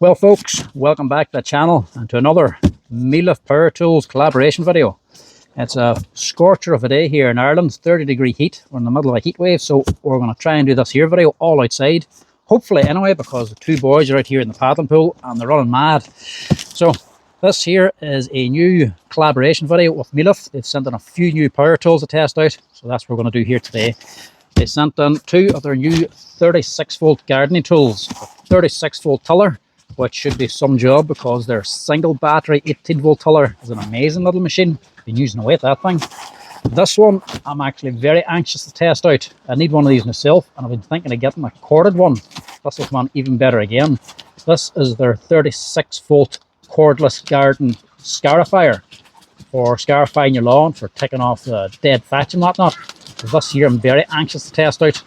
Well folks, welcome back to the channel and to another Mellif Power Tools collaboration video. It's a scorcher of a day here in Ireland, 30-degree heat. We're in the middle of a heat wave, so we're going to try and do this here video all outside. Hopefully anyway, because the two boys are out here in the paddling pool and they're running mad. So this here is a new collaboration video with Mellif. They've sent in a few new power tools to test out, so that's what we're going to do here today. They sent in two of their new 36-volt gardening tools, a 36-volt tiller, which should be some job because their single battery 18-volt tiller is an amazing little machine. Been using away at that thing. This one I'm actually very anxious to test out. I need one of these myself, and I've been thinking of getting a corded one. This will come on even better again. This is their 36-volt cordless garden scarifier for scarifying your lawn, for taking off the dead thatch and whatnot. This here I'm very anxious to test out.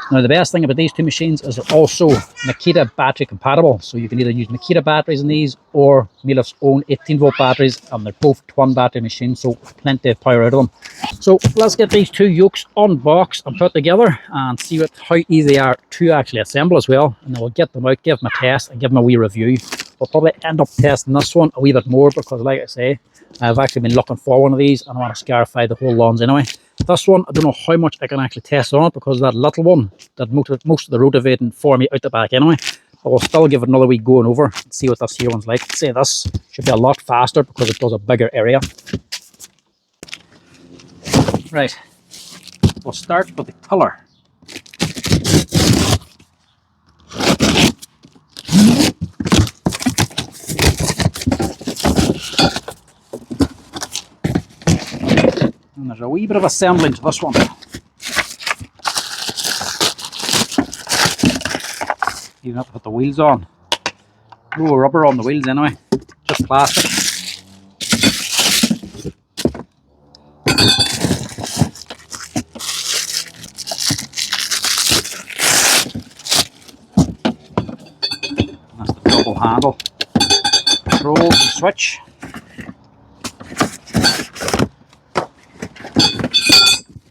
Now the best thing about these two machines is they're also Makita battery compatible, so you can either use Makita batteries in these or Mellif's own 18-volt batteries, and they're both twin battery machines, so plenty of power out of them. So let's get these two yokes unboxed and put together and see how easy they are to actually assemble as well, and then we'll get them out, give them a test and give them a wee review. We'll probably end up testing this one a wee bit more because, like I say, I've actually been looking for one of these and I want to scarify the whole lawns anyway. This one, I don't know how much I can actually test on it because that little one did most of the rotivating for me out the back anyway. But we'll still give it another wee going over and see what this here one's like. I'd say this should be a lot faster because it does a bigger area. Right, we'll start with the tiller. And there's a wee bit of assembling to this one. You have to put the wheels on. No rubber on the wheels anyway, just plastic. That's the double handle control and switch.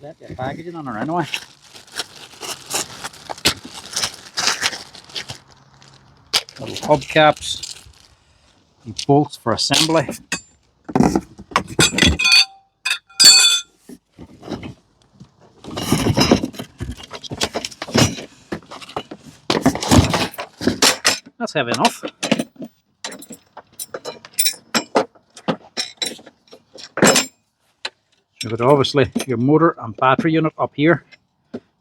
Let the packaging on her anyway. Little hubcaps, the bolts for assembly. That's heavy enough. You've got obviously your motor and battery unit up here.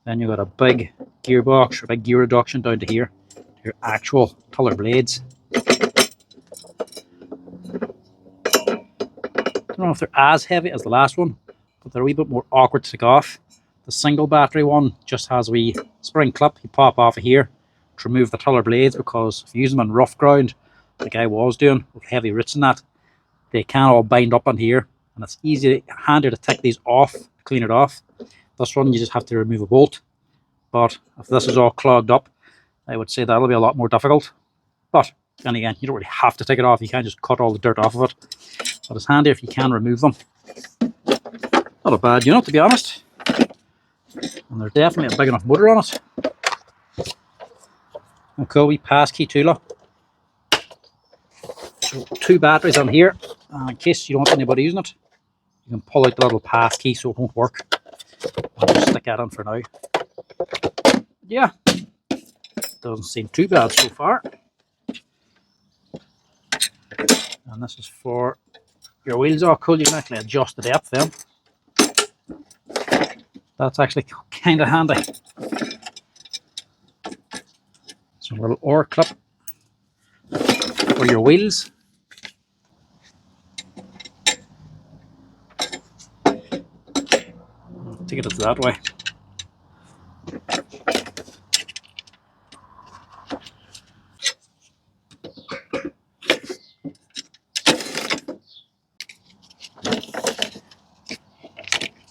Then you've got a big gearbox or big gear reduction down to here. Your actual tiller blades. Don't know if they're as heavy as the last one, but they're a wee bit more awkward to take off. The single battery one just has a wee spring clip you pop off of here to remove the tiller blades, because if you use them on rough ground, like I was doing with heavy roots and that, they can all bind up on here, and it's handier to take these off, clean it off. This one you just have to remove a bolt, but if this is all clogged up, I would say that'll be a lot more difficult. But then again, you don't really have to take it off. You can just cut all the dirt off of it. But it's handy if you can remove them. Not a bad unit, to be honest. And there's definitely a big enough motor on it. Okay, we passkey tooler. So two batteries on here. And in case you don't want anybody using it, you can pull out the little passkey so it won't work. I'll just stick that in for now. Yeah. Doesn't seem too bad so far. And this is for your wheels. Are cool. You can actually adjust the depth then. That's actually kind of handy. So a little oar clip for your wheels. I'll take it that way.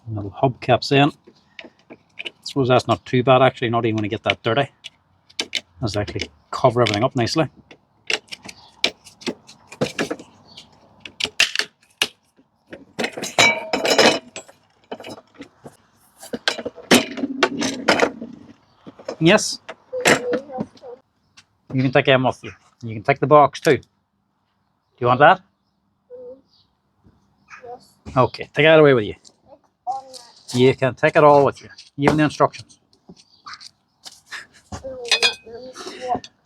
Little hubcaps in. I suppose that's not too bad actually, not even when you get that dirty. Let's actually cover everything up nicely. Yes. You can take them with you. You can take the box too. Do you want that? Yes. Okay, take it away with you. You can take it all with you, even the instructions.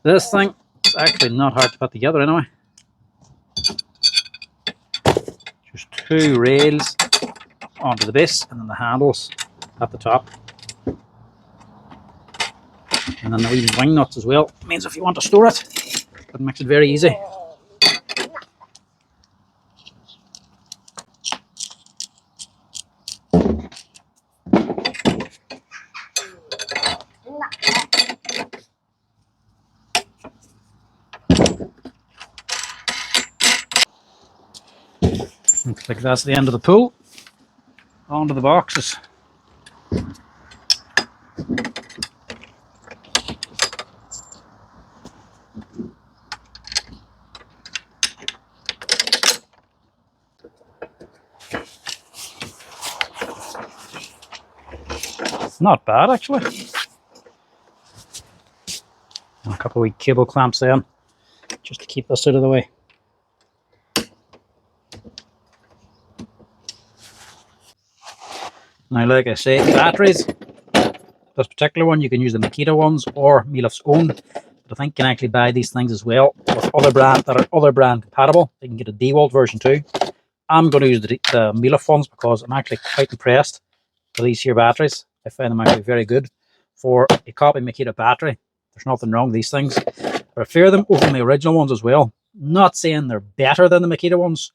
This thing is actually not hard to put together anyway. Just 2 rails onto the base and then the handles at the top. And then the wee wing nuts as well. It means if you want to store it, it makes it very easy. Looks like that's the end of the pull. Onto the boxes. Not bad actually. And a couple of wee cable clamps then, just to keep this out of the way. Now, like I say, batteries. This particular one, you can use the Makita ones or Mellif's own. But I think you can actually buy these things as well with other brand that are other brand compatible. You can get a DeWalt version too. I'm going to use the Mellif ones because I'm actually quite impressed with these here batteries. I find them actually very good for a copy Makita battery. There's nothing wrong with these things. I prefer them over the original ones as well. Not saying they're better than the Makita ones,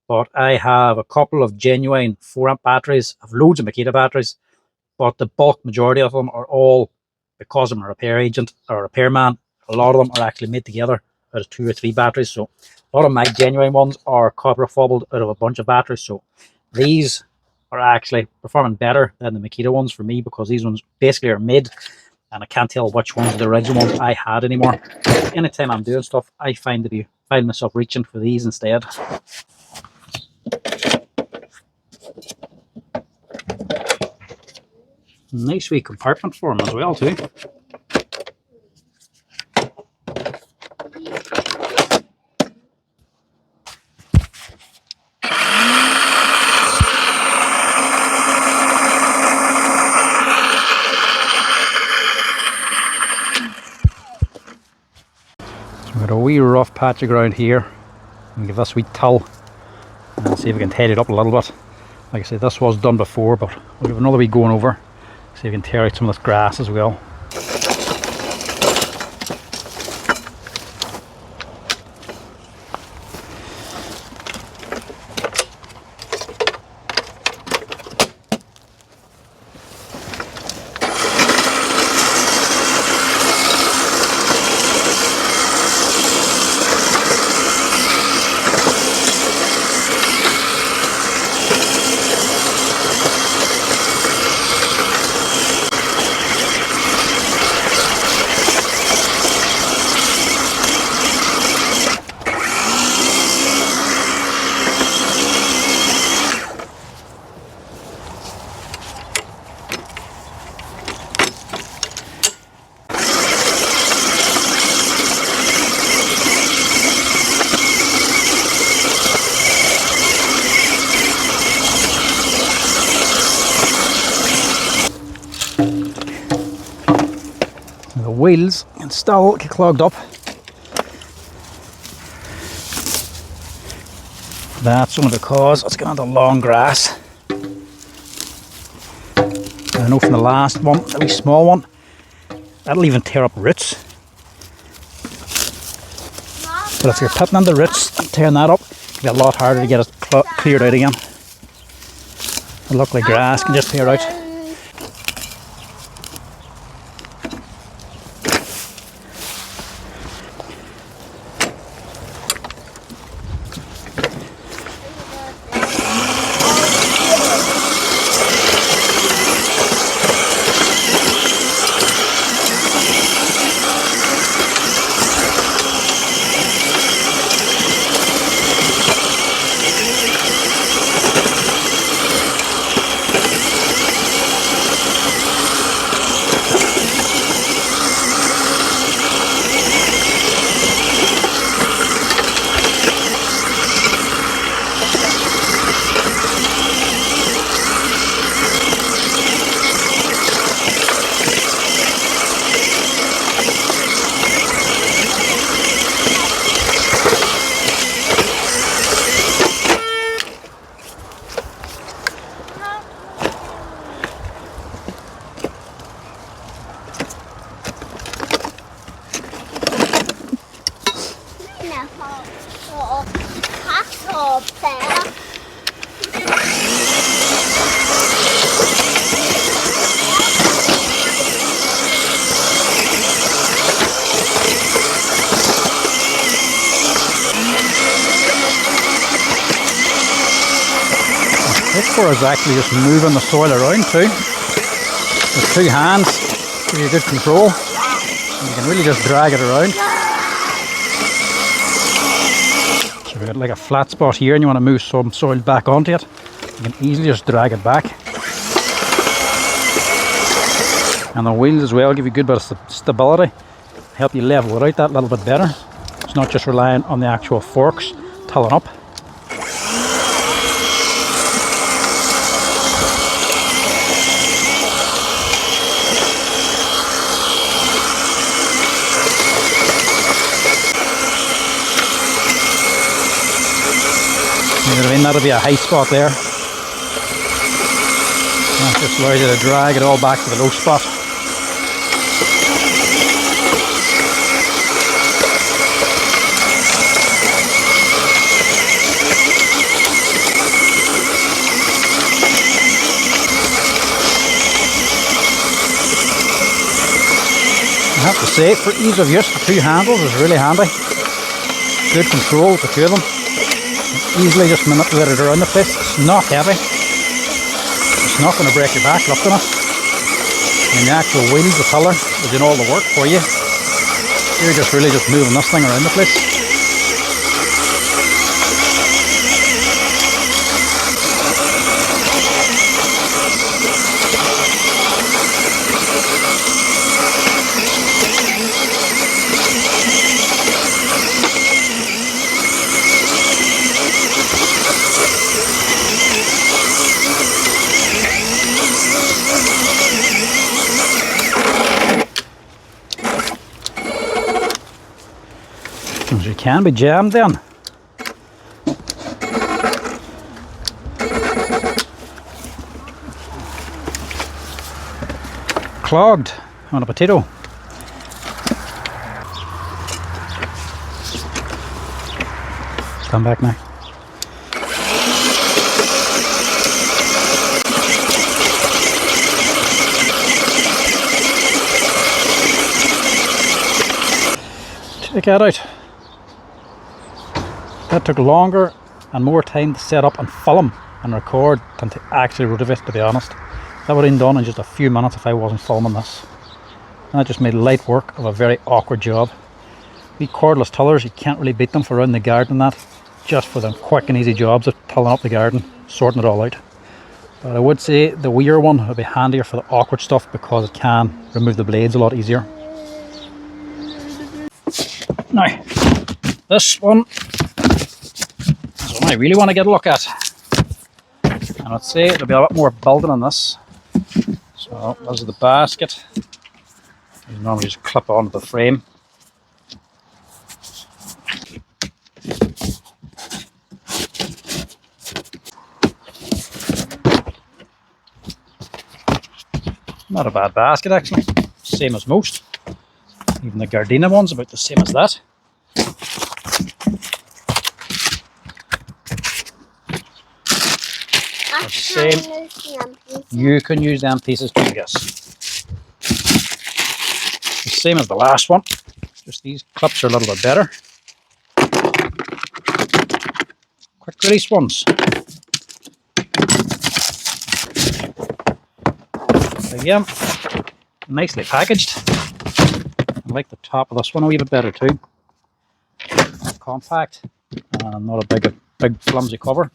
but I have a couple of genuine 4-amp batteries. I have loads of Makita batteries, but the bulk majority of them are all, because I'm a repair agent or a repairman, a lot of them are actually made together out of 2 or 3 batteries. So a lot of my genuine ones are copper fobbed out of a bunch of batteries. So these are actually performing better than the Makita ones for me, because these ones basically are mid, and I can't tell which ones are the original ones I had anymore. Anytime I'm doing stuff, I find myself reaching for these instead. Nice wee compartment for them as well too. So we've got a wee rough patch of ground here. And give this a wee tull and see if we can tidy it up a little bit. Like I said, this was done before, but we'll give another wee going over. See if we can tear out some of this grass as well. The wheels can still get clogged up. That's only because it's got onto long grass. I know from the last one, the wee small one, that'll even tear up roots. But if you're putting on the roots and tearing that up, it'll be a lot harder to get it cleared out again. And luckily grass can just tear out. This for is actually just moving the soil around too. With two hands, give you good control. And you can really just drag it around. So we've got like a flat spot here and you want to move some soil back onto it. You can easily just drag it back. And the wheels as well give you a good bit of stability. Help you level it out that little bit better. It's not just relying on the actual forks tilling up. That'll be a high spot there. That just allows you to drag it all back to the low spot. I have to say, for ease of use, the two handles is really handy. Good control with the two of them. Easily just manipulate it around the place. It's not heavy. It's not going to break your back lifting it. And the actual wheels, the tiller, is doing all the work for you. You're just really just moving this thing around the place. You can be jammed then. Clogged on a potato. Come back now. Take that out. That took longer and more time to set up and film and record than to actually rotivate, to be honest. That would have been done in just a few minutes if I wasn't filming this. And that just made light work of a very awkward job. These cordless tillers, you can't really beat them for around the garden and that. Just for them quick and easy jobs of tilling up the garden, sorting it all out. But I would say the weir one would be handier for the awkward stuff because it can remove the blades a lot easier. Now, this one is one I really want to get a look at. And I'd say there'll be a lot more building on this. So this is the basket. You normally just clip onto the frame. Not a bad basket actually, same as most. Even the Gardena one's about the same as that. The same. You can use them pieces too, yes. The same as the last one, just these clips are a little bit better. Quick release ones. Again, nicely packaged. I like the top of this one a wee bit better too. Compact and not a big flimsy cover.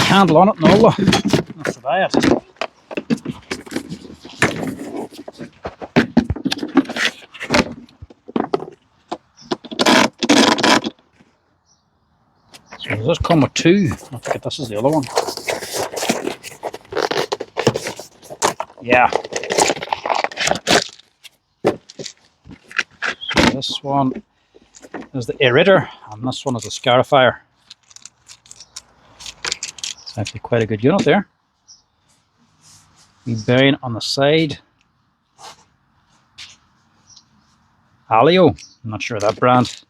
Handle on it and all that. That's about it. So does this come with two? I think this is the other one. Yeah. So This one is the aerator, and this one is the scarifier. It's actually quite a good unit there. The bearing on the side. Alio, I'm not sure of that brand.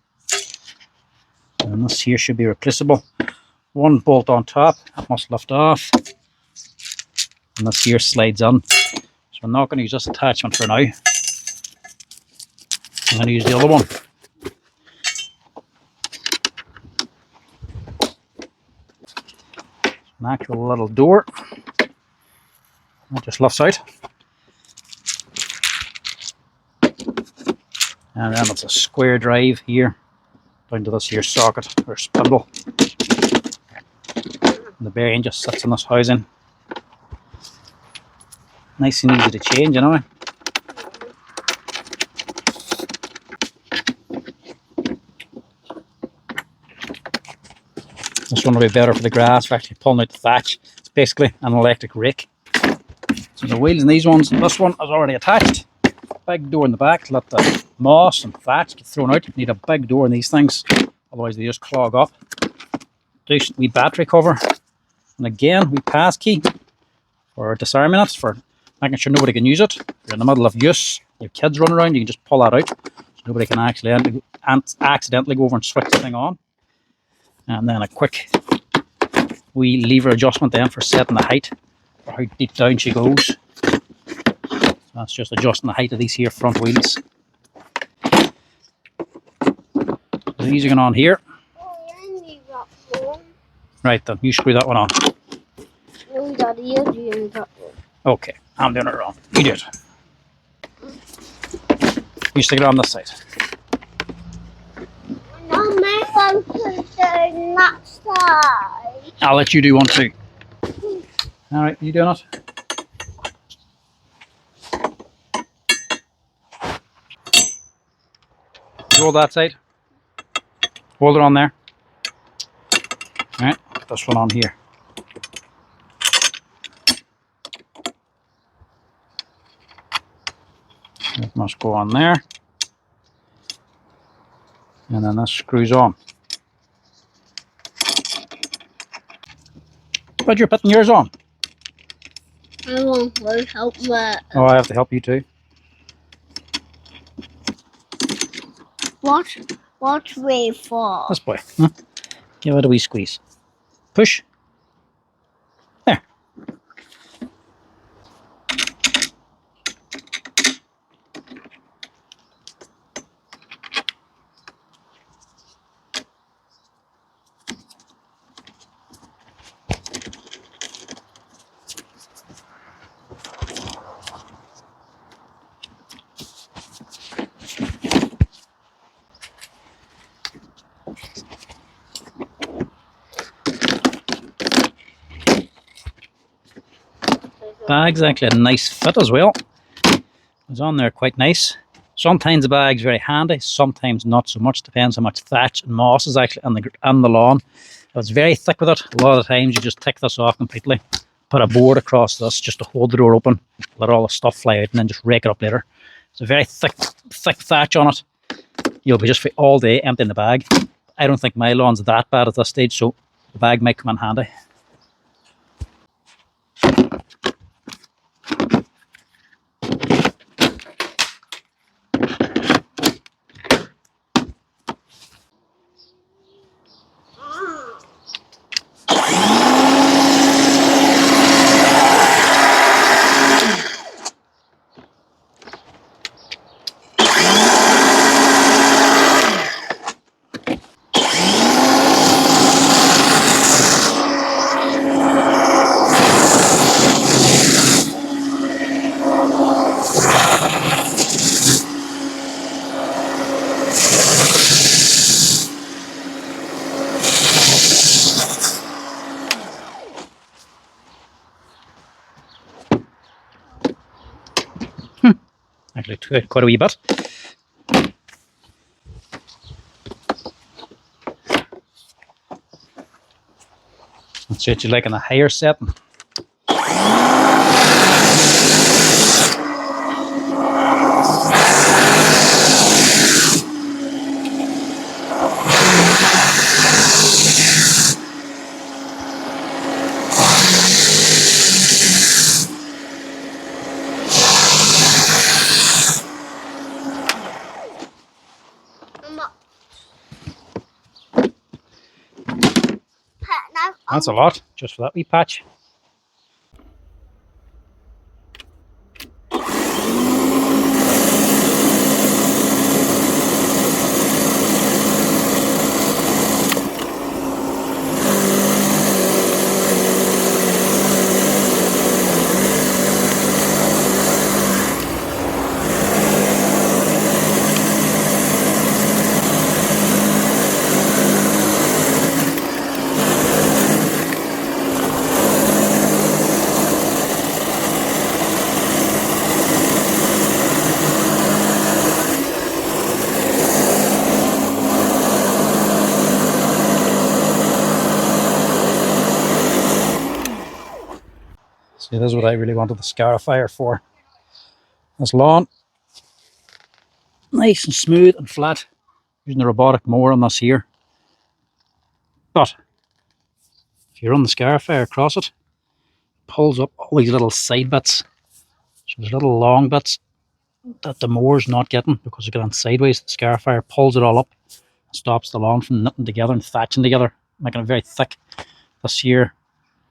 And this here should be replaceable. One bolt on top, that must lift off. And this here slides on. So I'm not going to use this attachment for now. I'm going to use the other one. An actual little door. That just lifts out. And then it's a square drive here down to this here socket or spindle. And the bearing just sits in this housing. Nice and easy to change, anyway. This one will be better for the grass, for actually pulling out the thatch. It's basically an electric rake. So the wheels in these ones, this one is already attached. Big door in the back to let the moss and thatch get thrown out. You need a big door in these things, otherwise they just clog up. Decent wee battery cover. And again, we pass key for disarming it, for making sure nobody can use it. If you're in the middle of use, your kids run around, you can just pull that out. So nobody can actually accidentally go over and switch the thing on. And then a quick wee lever adjustment then for setting the height, for how deep down she goes. So that's just adjusting the height of these here front wheels. So these are going on here. Right then, you screw that one on. No, Daddy, you're doing that one. Okay, I'm doing it wrong. You do it. You stick it on this side. No, my phone is doing that side. I'll let you do one too. Alright, you doing it? Hold that side. Hold it on there. Alright, this one on here. It must go on there. And then this screws on. But you're putting yours on. I want to help me. Oh, I have to help you too. What way for? This way. Huh? Give it a wee squeeze. Push. There. Bag's actually a nice fit as well. It's on there quite nice. Sometimes the bag's very handy, sometimes not so much. Depends how much thatch and moss is actually on the lawn. If it's very thick with it, a lot of the times you just take this off completely. Put a board across this just to hold the door open. Let all the stuff fly out and then just rake it up later. It's a very thick thatch on it. You'll be just for all day emptying the bag. I don't think my lawn's that bad at this stage, so the bag might come in handy. Actually, quite a wee bit. That's what you like in a higher setting. That's a lot, just for that wee patch. See, this is what I really wanted the Scarifier for. This lawn, nice and smooth and flat, using the robotic mower on this here. But if you run the Scarifier across it, pulls up all these little side bits. So there's little long bits that the mower's not getting because it's going sideways. The Scarifier pulls it all up and stops the lawn from knitting together and thatching together, making it very thick. This here,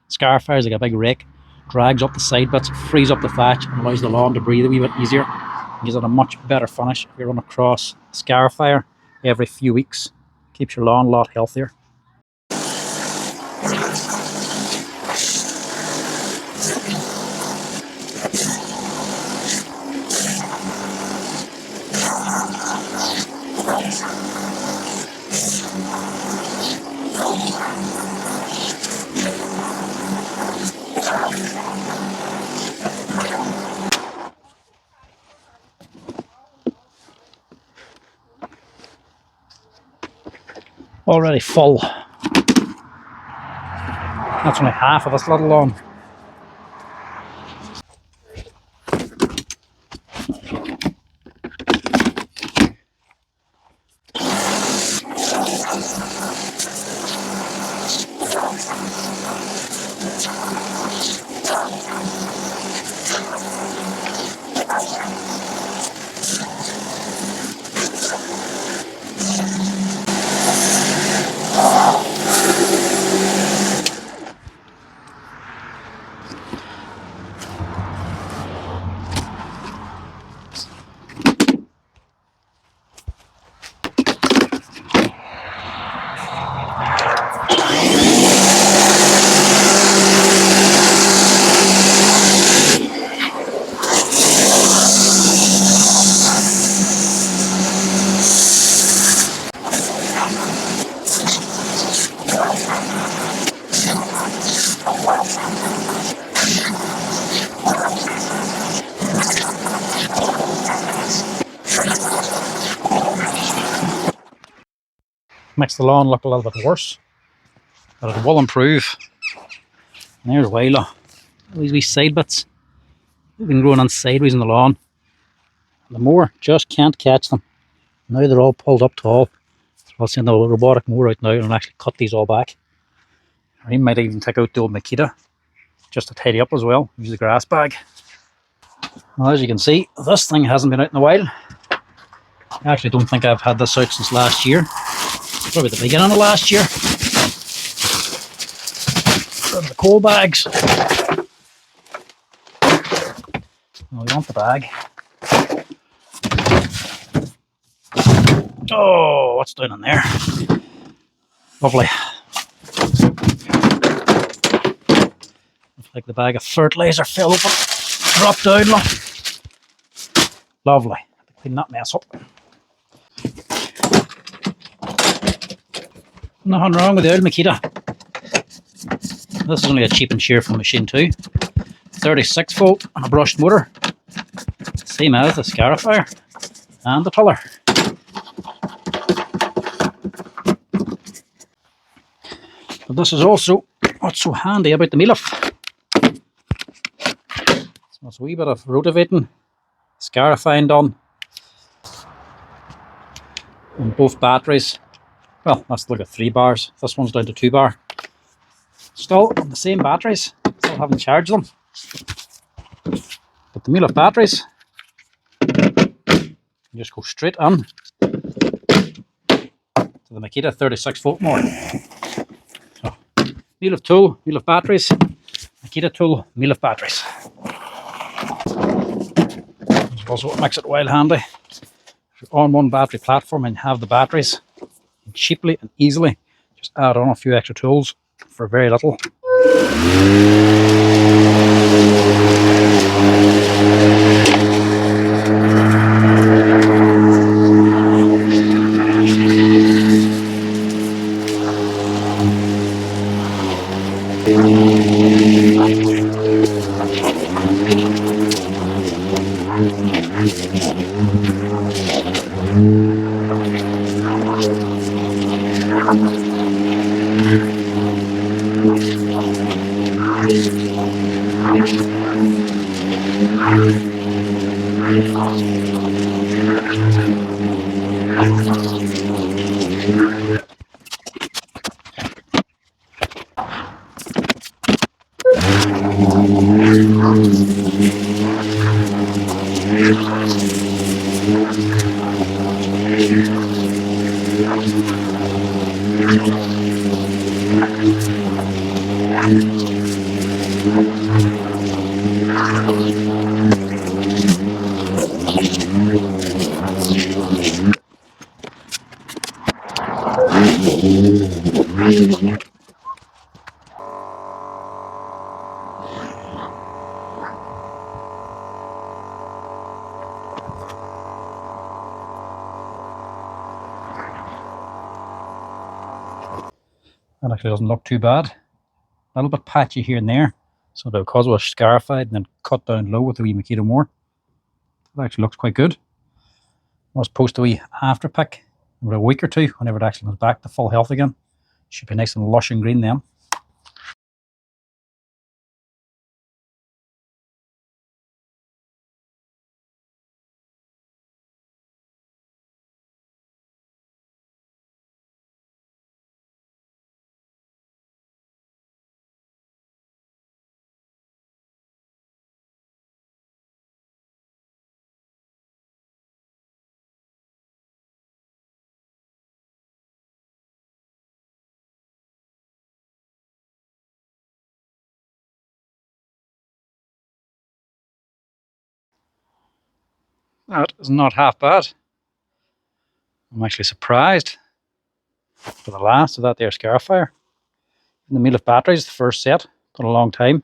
Scarifier is like a big rake, drags up the side bits, frees up the thatch, and allows the lawn to breathe a wee bit easier. It gives it a much better finish. If you run across Scarifier every few weeks, keeps your lawn a lot healthier. Already full. That's only half of this little lawn. Makes the lawn look a little bit worse, but it will improve. And there's Wayla. All these wee side bits. They've been growing on sideways in the lawn. The mower just can't catch them. Now they're all pulled up tall. So I'll send the robotic mower out now and actually cut these all back. Or he might even take out the old Makita just to tidy up as well. Use the grass bag. Well, as you can see, this thing hasn't been out in a while. I actually don't think I've had this out since last year. Probably the beginning of last year. Grab the coal bags. We want the bag. Oh, what's down in there? Lovely. Looks like the bag of fertilizer fell open. Dropped down. Look. Lovely. Have to clean that mess up. Nothing wrong with the old Makita. This is only a cheap and cheerful machine too. 36 volt and a brushed motor. Same as the Scarifier and the Tiller. But this is also what's so handy about the Mellif. So it's a wee bit of rotivating, scarifying done. And both batteries. Well, that's like a 3 bars. This one's down to 2 bar. Still on the same batteries. Still haven't charged them. But the Mellif batteries, you just go straight on to the Makita 36 volt motor. So Mellif tool, Mellif batteries, Makita tool, Mellif batteries. Also what makes it well handy. If you're on one battery platform and you have the batteries, cheaply and easily just add on a few extra tools for very little. That actually doesn't look too bad. A little bit patchy here and there. So because it was scarified and then cut down low with the wee Makita more, it actually looks quite good. I was supposed to wee after pick in a week or two whenever it actually comes back to full health again. Should be nice and lush and green then. That is not half bad. I'm actually surprised for the last of that there Scarifier. And the Mellif batteries, the first set, done a long time.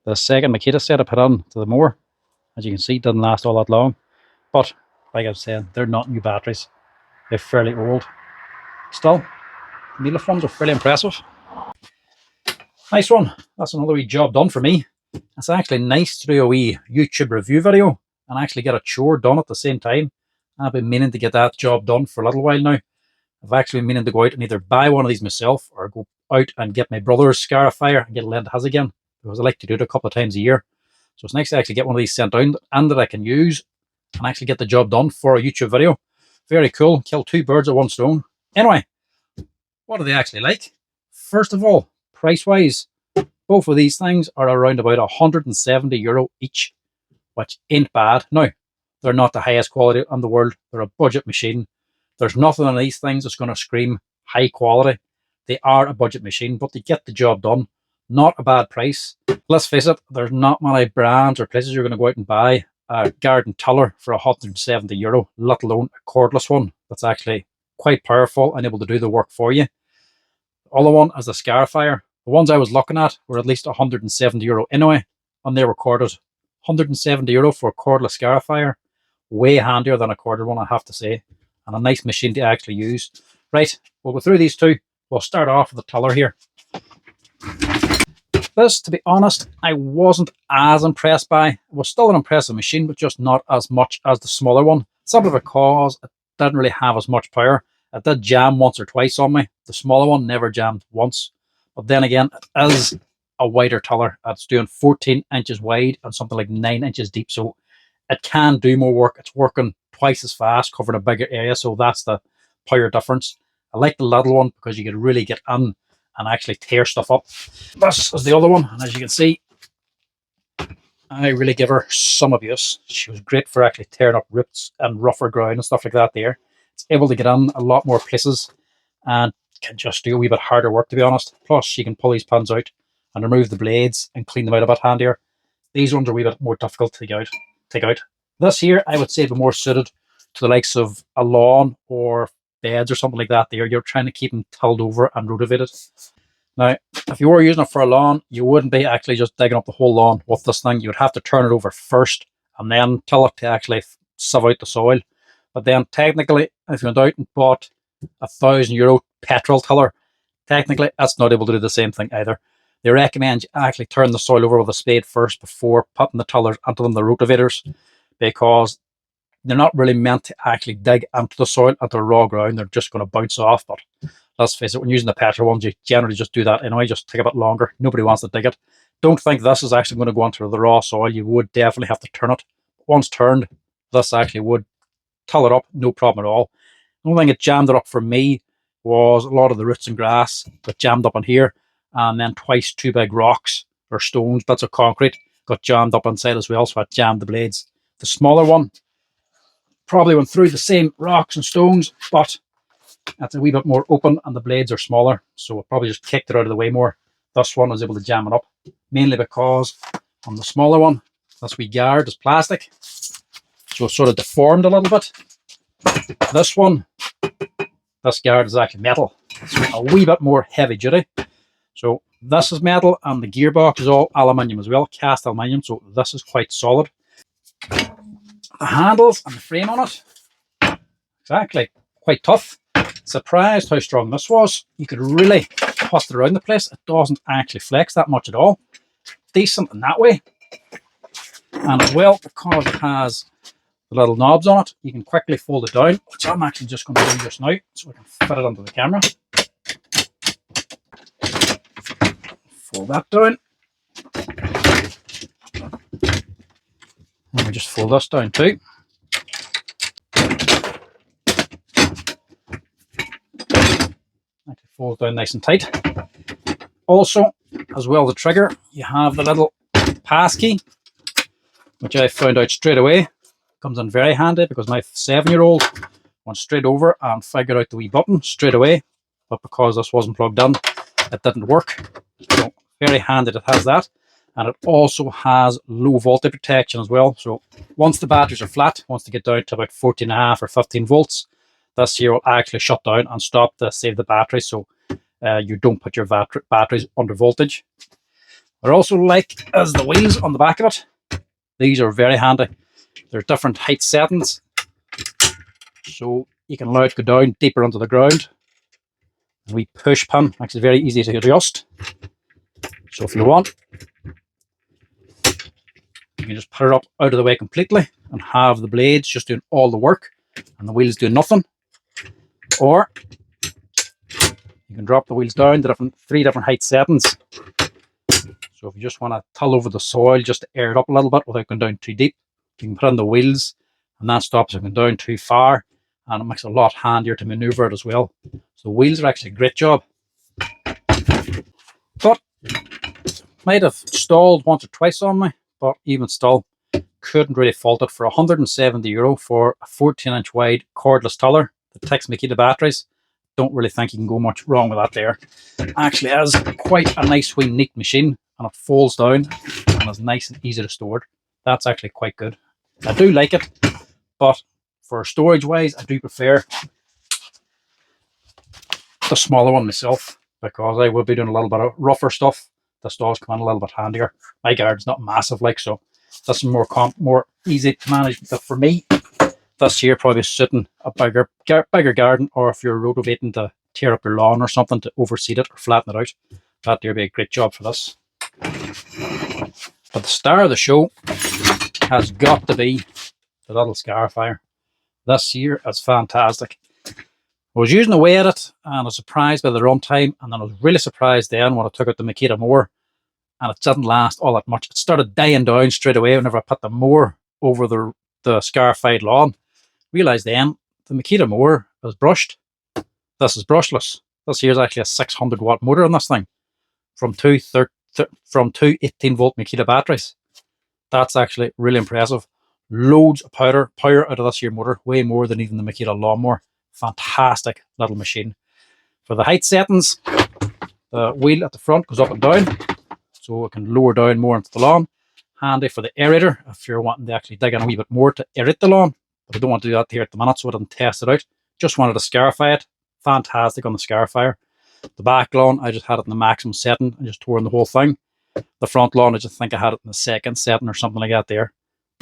The second Makita set I put on to the mower, as you can see, doesn't last all that long. But like I was saying, they're not new batteries. They're fairly old. Still, the Mellif ones are fairly impressive. Nice one. That's another wee job done for me. It's actually nice to do a wee YouTube review video and actually get a chore done at the same time. I've been meaning to get that job done for a little while now. I've actually been meaning to go out and either buy one of these myself or go out and get my brother's Scarifier and get a lend his again, because I like to do it a couple of times a year. So it's nice to actually get one of these sent out and that I can use and actually get the job done for a YouTube video. Very cool. Kill two birds with one stone. Anyway, what are they actually like? First of all, price-wise, both of these things are around about €170 each, which ain't bad. Now, they're not the highest quality in the world. They're a budget machine. There's nothing on these things that's going to scream high quality. They are a budget machine, but they get the job done. Not a bad price. Let's face it, there's not many brands or places you're going to go out and buy a garden tiller for €170, let alone a cordless one that's actually quite powerful and able to do the work for you. The other one is the Scarifier. The ones I was looking at were at least €170 anyway, and they were corded. €170 for a cordless Scarifier. Way handier than a corded one, I have to say, and a nice machine to actually use. Right, we'll go through these two. We'll start off with the tiller here. This, to be honest, I wasn't as impressed by. It was still an impressive machine, but just not as much as the smaller one. Simply because it didn't really have as much power. It did jam once or twice on me. The smaller one never jammed once. But then again, it is a wider tiller. It's doing 14 inches wide and something like 9 inches deep. So it can do more work. It's working twice as fast, covering a bigger area. So that's the power difference. I like the little one because you can really get in and actually tear stuff up. This is the other one, and as you can see, I really give her some abuse. She was great for actually tearing up roots and rougher ground and stuff like that there. It's able to get in a lot more places and can just do a wee bit harder work, to be honest. Plus, you can pull these pins out and remove the blades and clean them out a bit handier. These ones are a wee bit more difficult to take out. This here, I would say, would be more suited to the likes of a lawn or beds or something like that. There, you're trying to keep them tilled over and rotivated. Now, if you were using it for a lawn, you wouldn't be actually just digging up the whole lawn with this thing. You would have to turn it over first and then till it to actually sieve out the soil. But then technically, if you went out and bought a €1,000 petrol tiller, technically that's not able to do the same thing either. They recommend you actually turn the soil over with a spade first before putting the tillers into them, the rotavators, because they're not really meant to actually dig into the soil, into raw ground. They're just going to bounce off. But let's face it, when using the petrol ones, you generally just do that anyway, just take a bit longer. Nobody wants to dig it. Don't think this is actually going to go into the raw soil. You would definitely have to turn it. Once turned, this actually would till it up, no problem at all. The only thing that jammed it up for me was a lot of the roots and grass got jammed up in here, and then twice 2 big rocks or stones, bits of concrete, got jammed up inside as well, so I jammed the blades. The smaller one probably went through the same rocks and stones, but that's a wee bit more open and the blades are smaller, so it probably just kicked it out of the way more. This one was able to jam it up, mainly because on the smaller one, this wee guard is plastic, so it's sort of deformed a little bit. This one, this guard is actually metal, so a wee bit more heavy duty. So this is metal, and the gearbox is all aluminium as well, cast aluminium, so this is quite solid. The handles and the frame on it, exactly, quite tough. Surprised how strong this was. You could really twist it around the place. It doesn't actually flex that much at all. Decent in that way. And as well, because it has the little knobs on it, you can quickly fold it down, which I'm actually just going to do just now, so I can fit it onto the camera. Fold that down. And we just fold this down too. Actually folds down nice and tight. Also, as well as the trigger, you have the little pass key, which I found out straight away. Comes in very handy because my 7-year-old went straight over and figured out the wee button straight away. But because this wasn't plugged in, it didn't work. So very handy that it has that. And it also has low voltage protection as well. So once the batteries are flat, once they get down to about 14.5 or 15 volts, this here will actually shut down and stop to save the battery, so you don't put your batteries under voltage. What I also like is the wheels on the back of it. These are very handy. There are different height settings, so you can allow it to go down deeper into the ground. And we push pin, actually very easy to adjust. So if you want, you can just put it up out of the way completely and have the blades just doing all the work and the wheels doing nothing. Or you can drop the wheels down to 3 different height settings. So if you just want to till over the soil just to air it up a little bit without going down too deep, you can put in the wheels and that stops it going down too far, and it makes it a lot handier to maneuver it as well. So the wheels are actually a great job. But might have stalled once or twice on me, but even still, couldn't really fault it for €170 for a 14-inch wide cordless tiller that takes Makita batteries. Don't really think you can go much wrong with that there. Actually has quite a nice wee neat machine, and it folds down and is nice and easy to store. That's actually quite good. I do like it, but for storage wise, I do prefer the smaller one myself, because I will be doing a little bit of rougher stuff. This does come in a little bit handier. My garden's not massive, like, so this is more easy to manage. But for me, this here probably suiting a bigger garden, or if you're rotovating to tear up your lawn or something to overseed it or flatten it out, that would be a great job for this. But the star of the show has got to be the little Scarifier. This here is fantastic. I was using away at it and I was surprised by the runtime, and then I was really surprised then when I took it to Makita mower, and it didn't last all that much. It started dying down straight away whenever I put the mower over the scarified lawn. Realised then the Makita mower is brushed. This is brushless. This here is actually a 600 watt motor on this thing from two 18-volt Makita batteries. That's actually really impressive. Loads of power out of this here motor, way more than even the Makita lawnmower. Fantastic little machine. For the height settings, the wheel at the front goes up and down, so it can lower down more into the lawn. Handy for the aerator if you're wanting to actually dig in a wee bit more to aerate the lawn. But I don't want to do that here at the minute, so I didn't test it out. Just wanted to scarify it. Fantastic on the scarifier. The back lawn, I just had it in the maximum setting. I just tore in the whole thing. The front lawn, I just think I had it in the second setting or something like that there.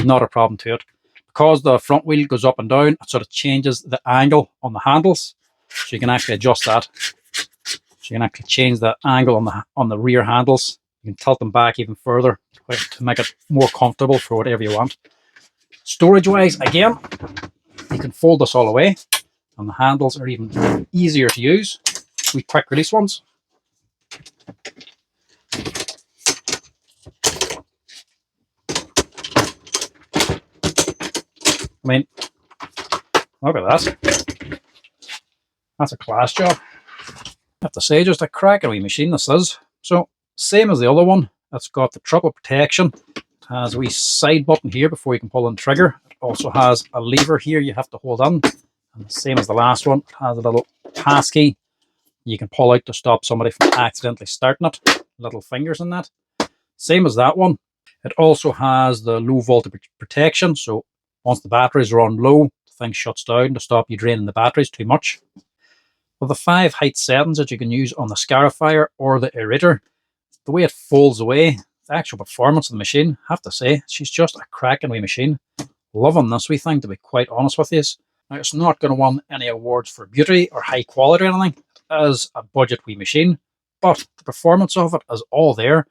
Not a problem to it. Because the front wheel goes up and down, it sort of changes the angle on the handles. So you can actually adjust that. So you can actually change the angle on the rear handles. You can tilt them back even further to make it more comfortable for whatever you want. Storage wise, again, you can fold this all away, and the handles are even easier to use. We quick release ones. I mean, look at that. That's a class job. I have to say, just a cracking wee machine this is. So, same as the other one, it's got the triple protection. It has a wee side button here before you can pull on the trigger. It also has a lever here you have to hold on. And the same as the last one, it has a little pass key you can pull out to stop somebody from accidentally starting it. Little fingers in that. Same as that one. It also has the low voltage protection, so once the batteries are on low, the thing shuts down to stop you draining the batteries too much. With the 5 height settings that you can use on the scarifier or the aerator, the way it folds away, the actual performance of the machine, I have to say, she's just a cracking wee machine. Loving this wee thing, to be quite honest with you. Now, it's not going to win any awards for beauty or high quality or anything. It is a budget wee machine, but the performance of it is all there.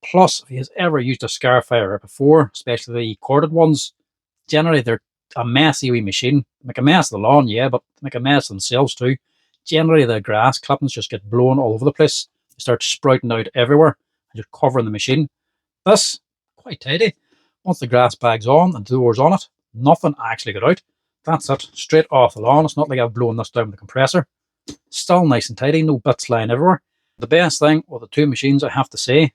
Plus, if you've ever used a scarifier before, especially the corded ones, generally they're a messy wee machine. They make a mess of the lawn, yeah, but they make a mess of themselves too. Generally, the grass clippings just get blown all over the place. They start sprouting out everywhere and just covering the machine. This, quite tidy. Once the grass bag's on and the door's on it, nothing actually got out. That's it, straight off the lawn. It's not like I've blown this down with the compressor. Still nice and tidy, no bits lying everywhere. The best thing with the two machines, I have to say,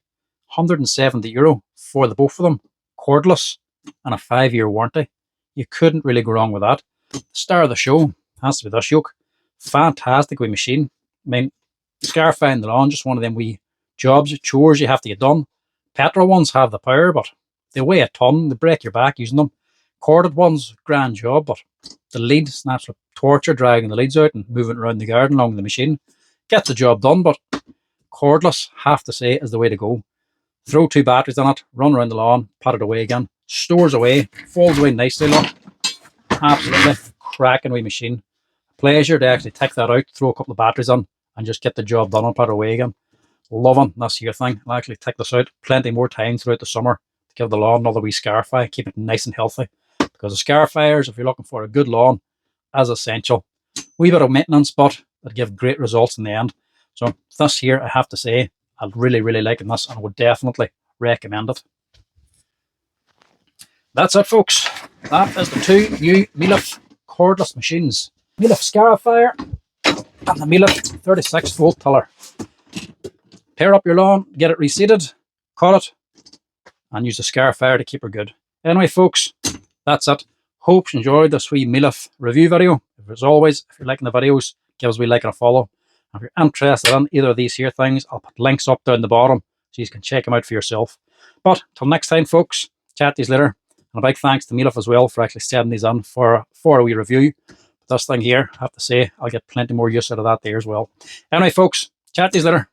€170 for the both of them, cordless, and a 5-year warranty. You couldn't really go wrong with that. The star of the show has to be this yoke. Fantastic wee machine. I mean, scarifying the lawn, just one of them wee jobs, chores you have to get done. Petrol ones have the power, but they weigh a ton. They break your back using them. Corded ones, grand job, but the lead is an absolute torture, dragging the leads out and moving around the garden along the machine. Get the job done, but cordless, have to say, is the way to go. Throw 2 batteries on it, run around the lawn, put it away again, stores away, folds away nicely. Look, absolutely cracking wee machine. Pleasure to actually take that out, throw a couple of batteries on, and just get the job done and put it away again. Loving this here thing. I'll actually take this out plenty more times throughout the summer to give the lawn another wee scarify, keep it nice and healthy. Because the scarifiers, if you're looking for a good lawn, is essential. Wee bit of maintenance, but it'll give great results in the end. So this here, I have to say, I'm really, really liking this, and I would definitely recommend it. That's it, folks. That is the 2 new Mellif cordless machines. Mellif Scarifier and the Mellif 36-volt tiller. Tear up your lawn, get it reseeded, cut it, and use the scarifier to keep her good. Anyway, folks, that's it. Hope you enjoyed this wee Mellif review video. As always, if you're liking the videos, give us a wee like and a follow. If you're interested in either of these here things, I'll put links up down the bottom so you can check them out for yourself. But till next time, folks, chat to you later. And a big thanks to Mellif as well for actually setting these on for a wee review. But this thing here, I have to say, I'll get plenty more use out of that there as well. Anyway, folks, chat to you later.